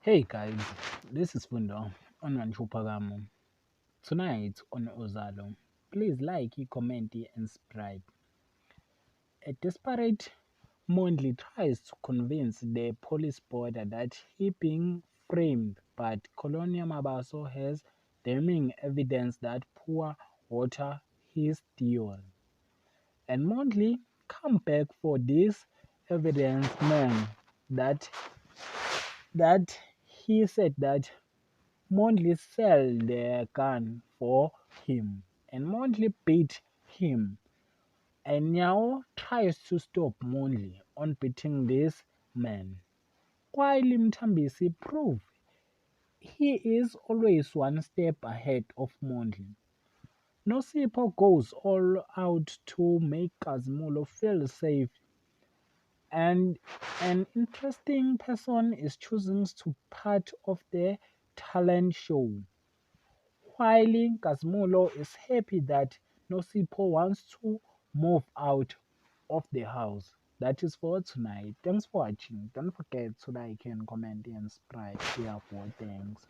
Hey guys, this is Fundo on Manchupagamo. Tonight on Uzalo, please like, comment, and subscribe. A desperate Mondley tries to convince the police border that he being framed, but Colonial Mabaso has damning evidence that poor water his deal. And Mondley come back for this evidence man that that he said that Mondley sell the gun for him, and Mondley beat him. And now tries to stop Mondley on beating this man. While Mtambisi prove he is always one step ahead of Mondley. Nosipo goes all out to make Kazmulo feel safe, and an interesting person is chosen to part of the talent show. While Gazmulo is happy that Nosipo wants to move out of the house. That is for tonight. Thanks for watching. Don't forget to like and comment and subscribe. Yeah, for thanks.